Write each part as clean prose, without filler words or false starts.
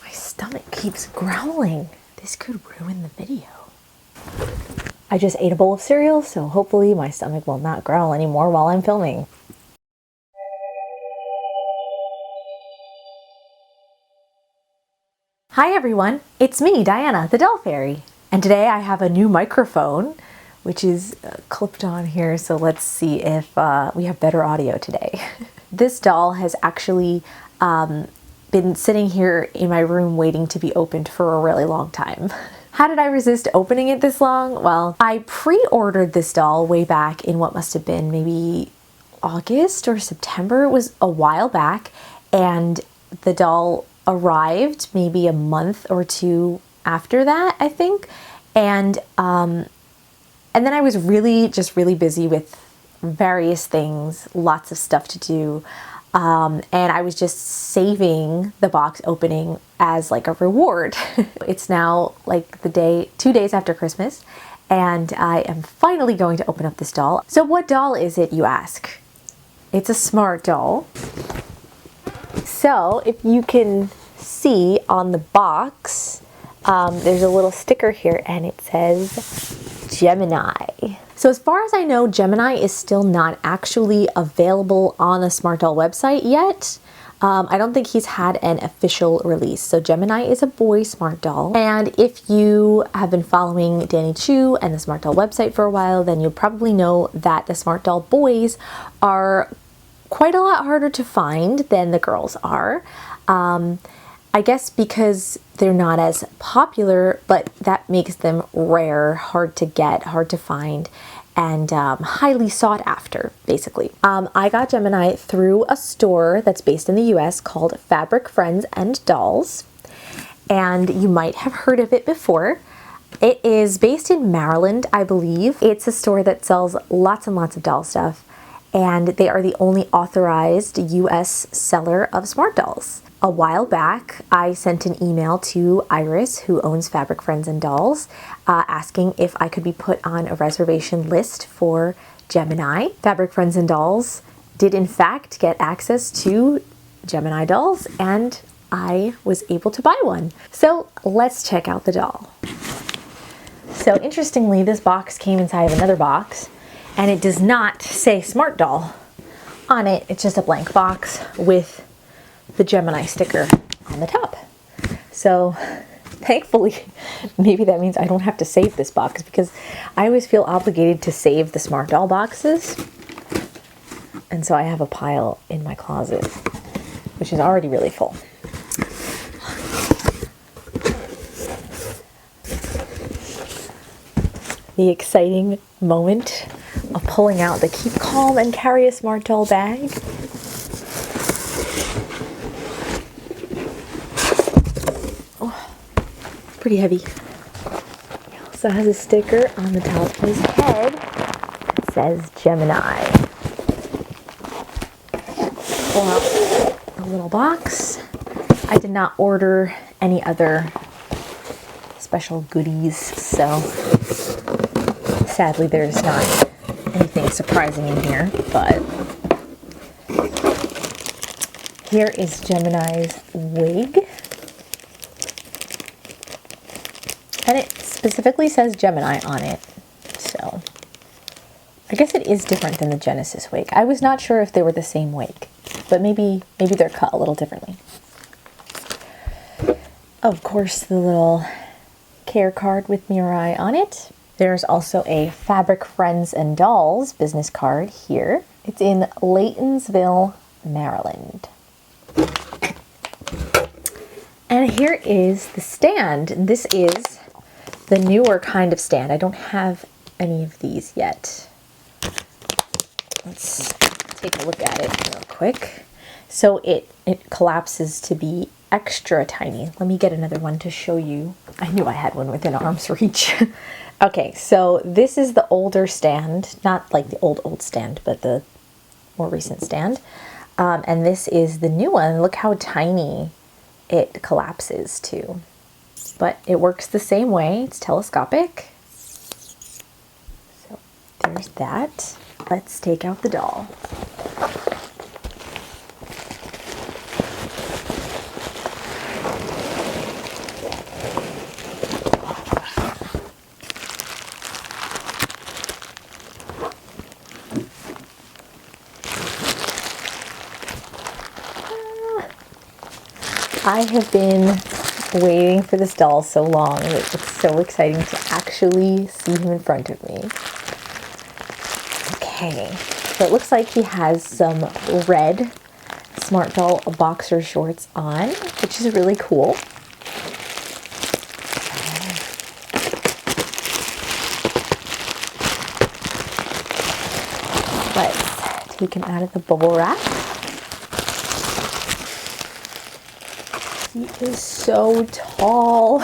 My stomach keeps growling. This could ruin the video. I just ate a bowl of cereal, so hopefully my stomach will not growl anymore while I'm filming. Hi everyone, it's me, Diana, the Doll Fairy. And today I have a new microphone, which is clipped on here, so let's see if we have better audio today. This doll has actually been sitting here in my room waiting to be opened for a really long time. How did I resist opening it this long? Well, I pre-ordered this doll way back in what must have been maybe August or September. It was a while back, and the doll arrived maybe a month or two after that, I think. And then I was really busy with various things, lots of stuff to do. And I was just saving the box opening as like a reward. It's now like 2 days after Christmas, and I am finally going to open up this doll. So what doll is it, you ask? It's a smart doll. So if you can see on the box, there's a little sticker here and it says Gemini. So as far as I know, Gemini is still not actually available on the Smart Doll website yet. I don't think he's had an official release. So Gemini is a boy Smart Doll. And if you have been following Danny Chu and the Smart Doll website for a while, then you'll probably know that the Smart Doll boys are quite a lot harder to find than the girls are. I guess because they're not as popular, but that makes them rare, hard to get, hard to find, and highly sought after, basically. I got Gemini through a store that's based in the US called Fabric Friends and Dolls, and you might have heard of it before. It is based in Maryland, I believe. It's a store that sells lots and lots of doll stuff, and they are the only authorized US seller of smart dolls. A while back, I sent an email to Iris, who owns Fabric Friends and Dolls, asking if I could be put on a reservation list for Gemini. Fabric Friends and Dolls did in fact get access to Gemini dolls, and I was able to buy one. So let's check out the doll. So interestingly, this box came inside of another box, and it does not say Smart Doll on it. It's just a blank box with the Gemini sticker on the top. So thankfully, maybe that means I don't have to save this box, because I always feel obligated to save the Smart Doll boxes. And so I have a pile in my closet, which is already really full. The exciting moment of pulling out the Keep Calm and Carry a Smart Doll bag. Pretty heavy. He also has a sticker on the top of his head that says Gemini. Pull out a little box. I did not order any other special goodies, so sadly there's not anything surprising in here, but here is Gemini's wig. And it specifically says Gemini on it, so I guess it is different than the Genesis wig. I was not sure if they were the same wig, but maybe they're cut a little differently. Of course, the little care card with Mirai on it. There's also a Fabric Friends and Dolls business card here. It's in Laytonsville, Maryland. And here is the stand. This is the newer kind of stand. I don't have any of these yet. Let's take a look at it real quick. So it collapses to be extra tiny. Let me get another one to show you. I knew I had one within arm's reach. Okay, so this is the older stand, not like the old stand, but the more recent stand. And this is the new one. Look how tiny it collapses to. But it works the same way. It's telescopic. So there's that. Let's take out the doll. I have been waiting for this doll so long. It's so exciting to actually see him in front of me. Okay, so it looks like he has some red Smart Doll boxer shorts on, which is really cool. Let's take him out of the bubble wrap. He is so tall.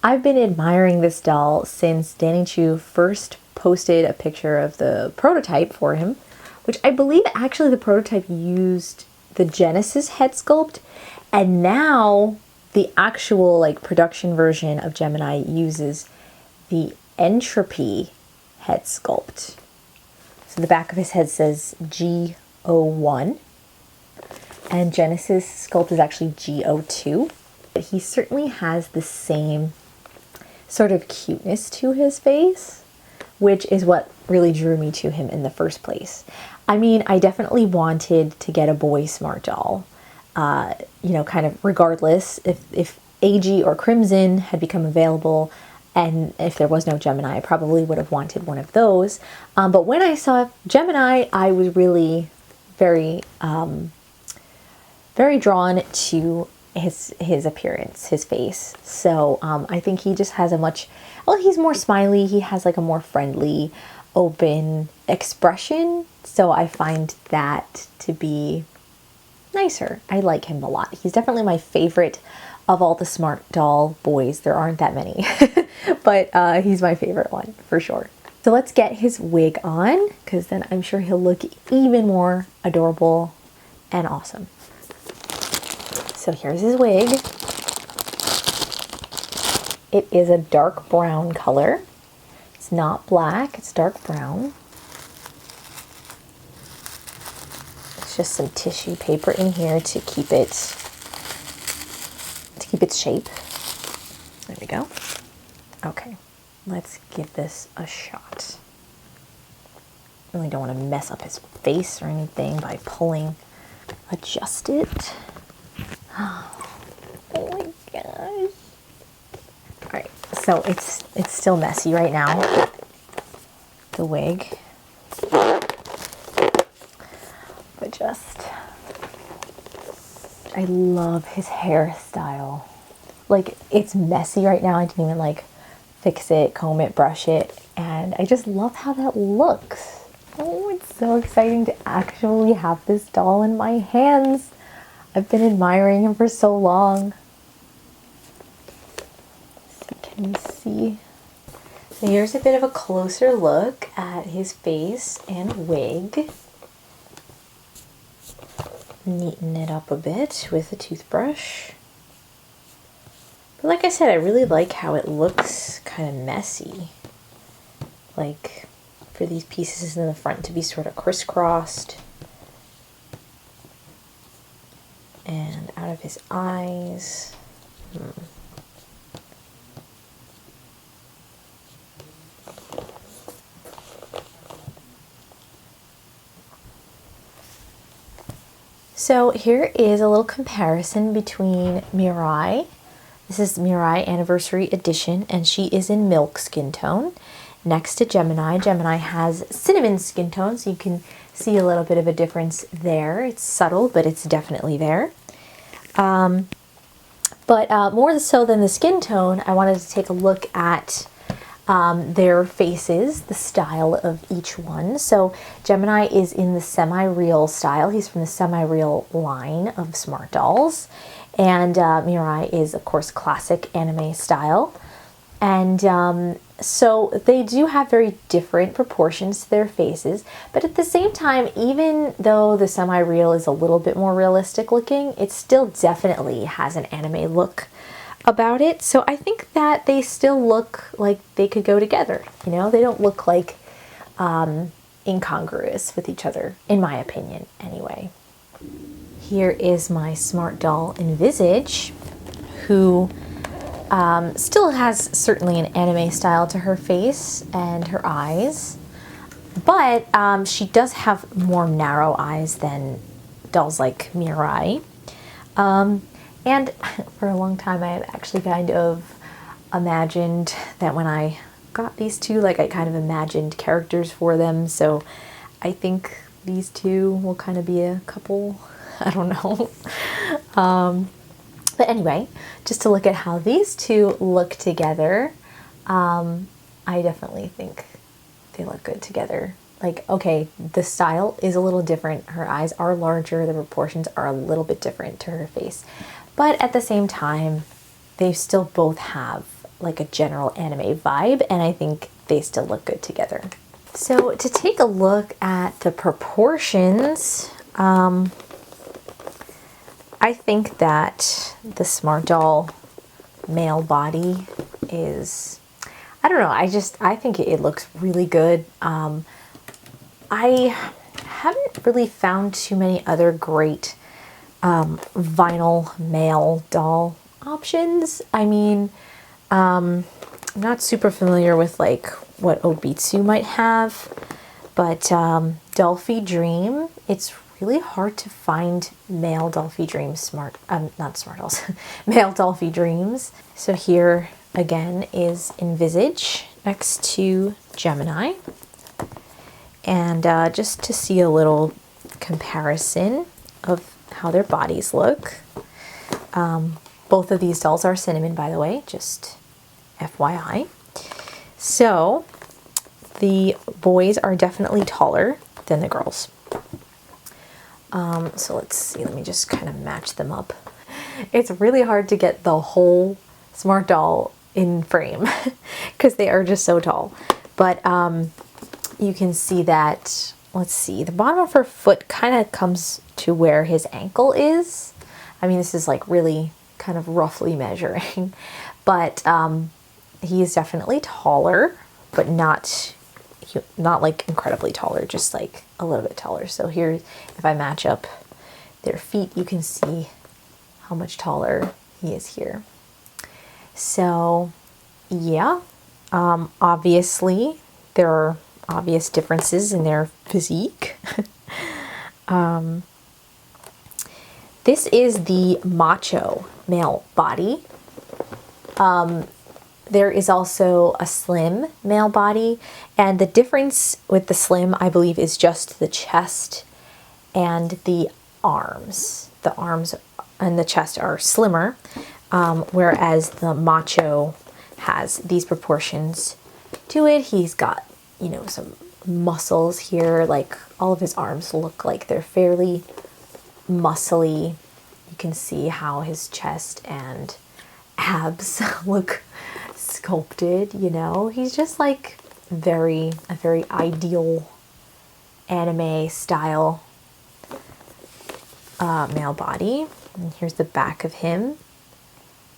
I've been admiring this doll since Danny Chu first posted a picture of the prototype for him, which I believe actually the prototype used the Genesis head sculpt, and now the actual like production version of Gemini uses the Entropy head sculpt. So the back of his head says G01, and Genesis sculpt is actually G02. But he certainly has the same sort of cuteness to his face, which is what really drew me to him in the first place. I mean, I definitely wanted to get a boy Smart Doll, you know, kind of regardless if AG or Crimson had become available, and if there was no Gemini, I probably would have wanted one of those. But when I saw Gemini, I was really very, very drawn to his appearance, his face. So I think he just has a much, well, he's more smiley. He has like a more friendly, open expression. So I find that to be nicer. I like him a lot. He's definitely my favorite of all the Smart Doll boys. There aren't that many, but he's my favorite one for sure. So let's get his wig on, because then I'm sure he'll look even more adorable and awesome. So here's his wig. It is a dark brown color. It's not black, it's dark brown. It's just some tissue paper in here to keep its shape. There we go. Okay, let's give this a shot. Really don't want to mess up his face or anything by pulling. Adjust it. Oh my gosh. Alright, so it's still messy right now, the wig. But just, I love his hairstyle. Like, it's messy right now. I didn't even like fix it, comb it, brush it, and I just love how that looks. Oh, it's so exciting to actually have this doll in my hands. I've been admiring him for so long. So can you see? So here's a bit of a closer look at his face and wig. Neaten it up a bit with a toothbrush. But like I said, I really like how it looks kind of messy. Like for these pieces in the front to be sort of crisscrossed. And out of his eyes. So here is a little comparison between Mirai. This is Mirai Anniversary Edition, and she is in milk skin tone. Next to Gemini, Gemini has cinnamon skin tone, so you can see a little bit of a difference there. It's subtle, but it's definitely there. More so than the skin tone, I wanted to take a look at their faces, the style of each one. So Gemini is in the semi-real style. He's from the semi-real line of Smart Dolls. And Mirai is, of course, classic anime style. And so they do have very different proportions to their faces, but at the same time, even though the semi-real is a little bit more realistic looking, it still definitely has an anime look about it. So I think that they still look like they could go together. You know, they don't look like incongruous with each other, in my opinion, anyway. Here is my Smart Doll Envisage. who still has certainly an anime style to her face and her eyes, but she does have more narrow eyes than dolls like Mirai. And for a long time I had actually kind of imagined that when I got these two, like I kind of imagined characters for them, so I think these two will kind of be a couple. I don't know. But anyway, just to look at how these two look together, I definitely think they look good together. Like, okay, the style is a little different. Her eyes are larger, the proportions are a little bit different to her face. But at the same time, they still both have like a general anime vibe, and I think they still look good together. So to take a look at the proportions, I think that the Smart Doll male body is, I don't know, I think it looks really good. I haven't really found too many other great vinyl male doll options. I mean, I'm not super familiar with like what Obitsu might have, but Dolphy Dream, it's really hard to find male Dolphy Dreams not smart dolls, male Dolphy Dreams. So here again is Envisage next to Gemini. And just to see a little comparison of how their bodies look. Both of these dolls are cinnamon, by the way, just FYI. So the boys are definitely taller than the girls. So let's see, let me just kind of match them up. It's really hard to get the whole Smart Doll in frame because they are just so tall. But you can see that, let's see, the bottom of her foot kind of comes to where his ankle is. I mean, this is like really kind of roughly measuring, but he is definitely taller, but not like incredibly taller, just like a little bit taller. So here, if I match up their feet, you can see how much taller he is here. So yeah, obviously there are obvious differences in their physique. This is the macho male body. There is also a slim male body, and the difference with the slim, I believe, is just the chest and the arms. The arms and the chest are slimmer, whereas the macho has these proportions to it. He's got, you know, some muscles here, like all of his arms look like they're fairly muscly. You can see how his chest and abs look sculpted, you know. He's just like a very ideal anime style male body. And here's the back of him,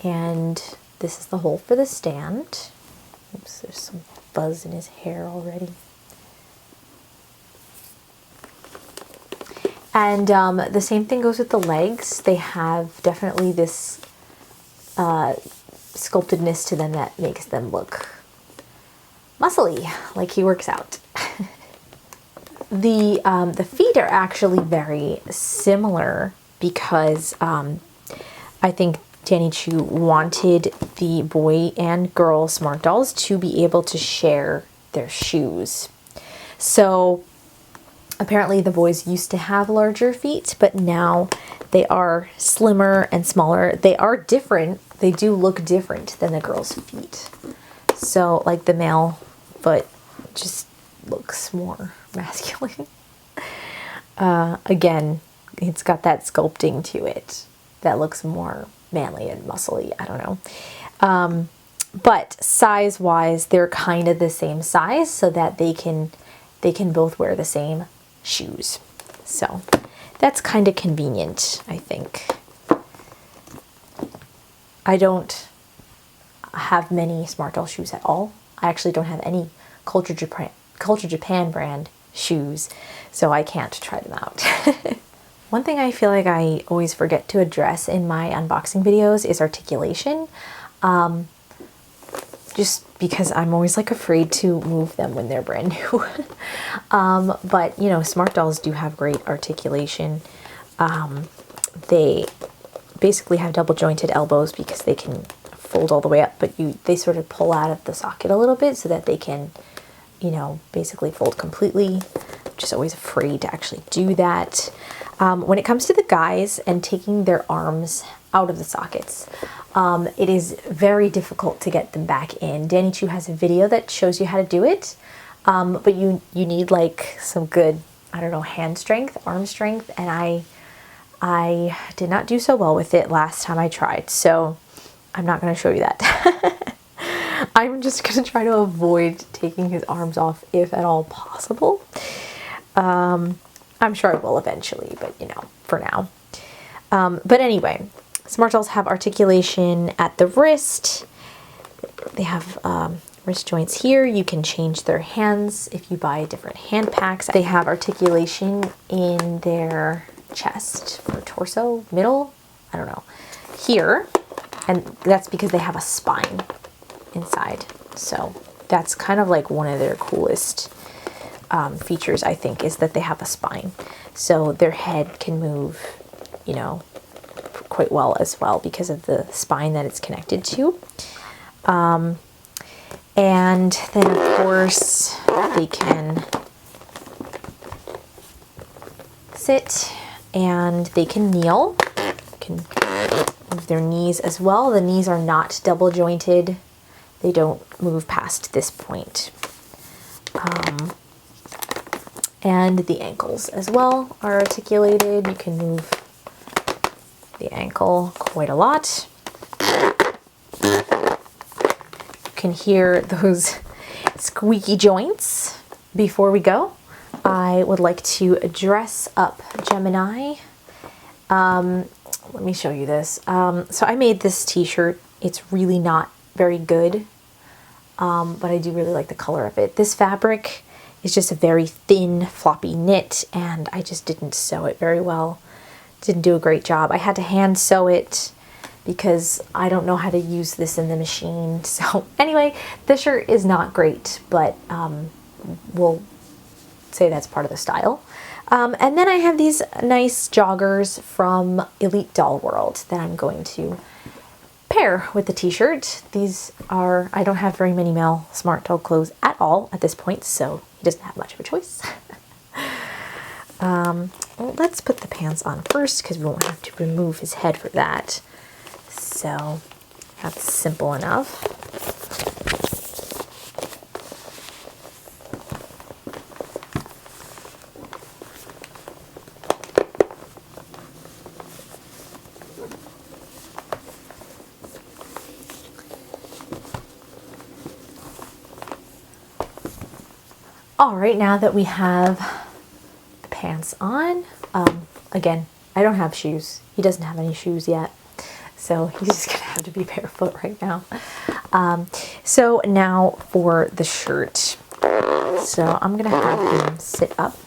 and this is the hole for the stand. Oops, there's some buzz in his hair already. And the same thing goes with the legs. They have definitely this sculptedness to them that makes them look muscly, like he works out. The feet are actually very similar because I think Danny Chu wanted the boy and girl Smart Dolls to be able to share their shoes. So apparently the boys used to have larger feet, but now they are slimmer and smaller. They are different. They do look different than the girls' feet. So like the male foot just looks more masculine. Again, it's got that sculpting to it that looks more manly and muscly. I don't know. But size-wise, they're kind of the same size so that they can both wear the same shoes. So that's kind of convenient, I think. I don't have many Smart Doll shoes at all. I actually don't have any Culture Japan brand shoes, so I can't try them out. One thing I feel like I always forget to address in my unboxing videos is articulation. Just because I'm always like afraid to move them when they're brand new. But you know, smart dolls do have great articulation. They basically have double jointed elbows because they can fold all the way up, but they sort of pull out of the socket a little bit so that they can, you know, basically fold completely. I'm just always afraid to actually do that. When it comes to the guys and taking their arms out of the sockets, it is very difficult to get them back in. Danny Chu has a video that shows you how to do it, but you need like some good, I don't know, hand strength, arm strength, and I did not do so well with it last time I tried, so I'm not going to show you that. I'm just going to try to avoid taking his arms off if at all possible. I'm sure I will eventually, but you know, for now. But anyway, smart dolls have articulation at the wrist. They have wrist joints here. You can change their hands if you buy different hand packs. They have articulation in their chest or torso, middle, I don't know, here. And that's because they have a spine inside. So that's kind of like one of their coolest features, I think, is that they have a spine. So their head can move, you know, quite well as well because of the spine that it's connected to. And then of course they can sit and they can kneel. Can move their knees as well. The knees are not double jointed. They don't move past this point. And the ankles as well are articulated. You can move the ankle quite a lot. You can hear those squeaky joints. Before we go, I would like to dress up Gemini. Let me show you this. So I made this t-shirt. It's really not very good, but I do really like the color of it. This fabric is just a very thin, floppy knit, and I just didn't sew it very well. Didn't do a great job. I had to hand sew it because I don't know how to use this in the machine. So anyway, this shirt is not great, but we'll say that's part of the style. And then I have these nice joggers from Elite Doll World that I'm going to pair with the t-shirt. These are, I don't have very many male smart doll clothes at all at this point, so he doesn't have much of a choice. Well, let's put the pants on first because we won't have to remove his head for that. So that's simple enough. All right, now that we have the pants on, again, I don't have shoes. He doesn't have any shoes yet, so he's just gonna have to be barefoot right now. So now for the shirt. So I'm gonna have him sit up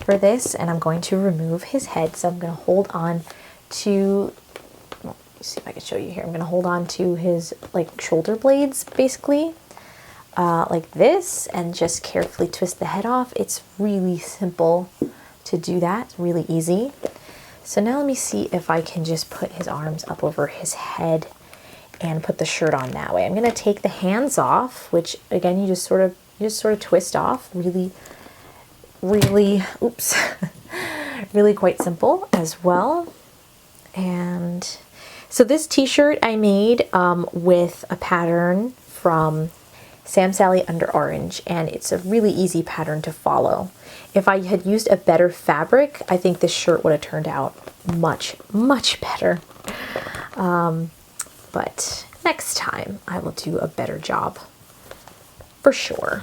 for this, and I'm going to remove his head. So I'm gonna hold on to, well, let me see if I can show you here. I'm gonna hold on to his like shoulder blades, basically. Like this, and just carefully twist the head off. It's really simple to do that, really easy. So now let me see if I can just put his arms up over his head and put the shirt on that way. I'm gonna take the hands off, which again you just sort of twist off. Really, oops, really quite simple as well. And so this t-shirt I made with a pattern from Sam Sally Under Orange, and it's a really easy pattern to follow. If I had used a better fabric, I think this shirt would have turned out much, much better. But next time I will do a better job for sure.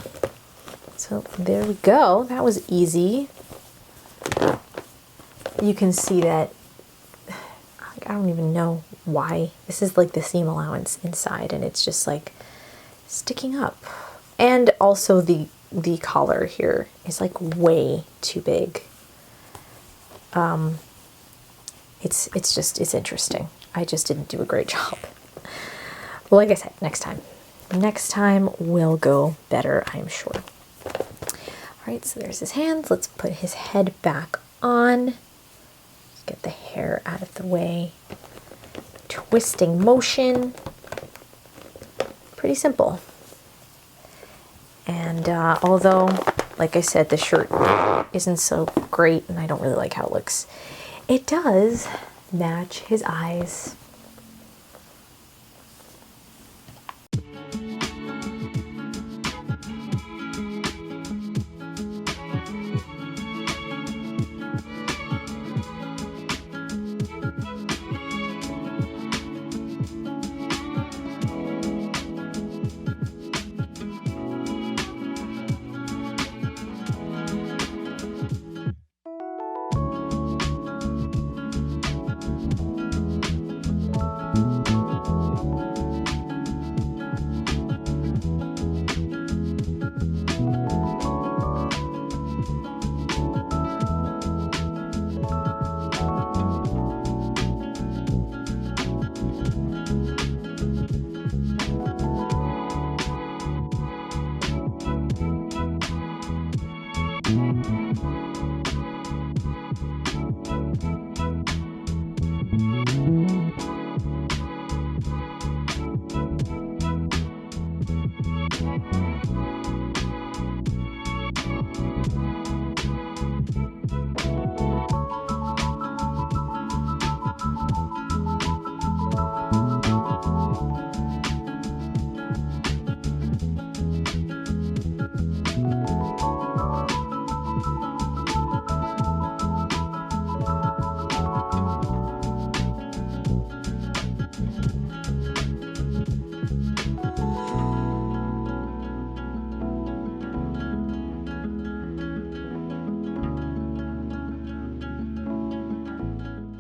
So there we go. That was easy. You can see that I don't even know why. This is like the seam allowance inside, and it's just like sticking up. And also the collar here is like way too big. it's interesting. I just didn't do a great job. Well, like I said, next time will go better, I'm sure. All right, so there's his hands. Let's put his head back on. Get the hair out of the way. Twisting motion. Pretty simple. And although, like I said, the shirt isn't so great and I don't really like how it looks, it does match his eyes.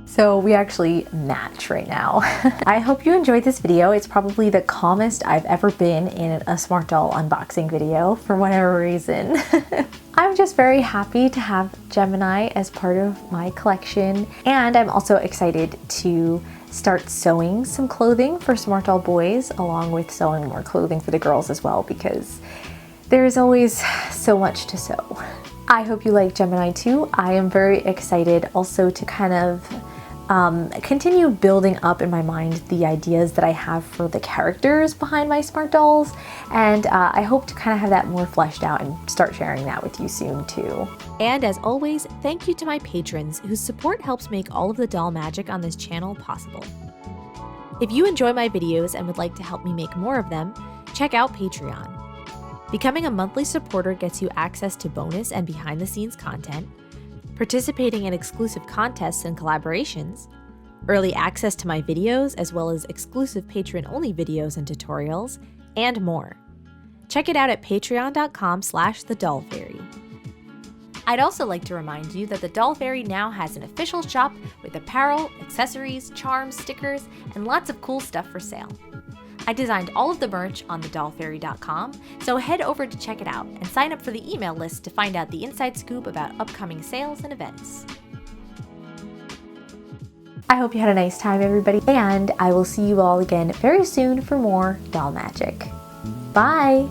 So we actually match right now. I hope you enjoyed this video. It's probably the calmest I've ever been in a smart doll unboxing video for whatever reason. I'm just very happy to have Gemini as part of my collection, and I'm also excited to start sewing some clothing for smart doll boys along with sewing more clothing for the girls as well, because there's always so much to sew. I hope you like Gemini too. I am very excited also to kind of continue building up in my mind the ideas that I have for the characters behind my smart dolls, and I hope to kind of have that more fleshed out and start sharing that with you soon too. And as always, thank you to my patrons whose support helps make all of the doll magic on this channel possible. If you enjoy my videos and would like to help me make more of them, check out Patreon. Becoming a monthly supporter gets you access to bonus and behind-the-scenes content, participating in exclusive contests and collaborations, early access to my videos as well as exclusive patron-only videos and tutorials, and more. Check it out at patreon.com/thedollfairy. I'd also like to remind you that the Doll Fairy now has an official shop with apparel, accessories, charms, stickers, and lots of cool stuff for sale. I designed all of the merch on thedollfairy.com, so head over to check it out and sign up for the email list to find out the inside scoop about upcoming sales and events. I hope you had a nice time, everybody, and I will see you all again very soon for more doll magic. Bye!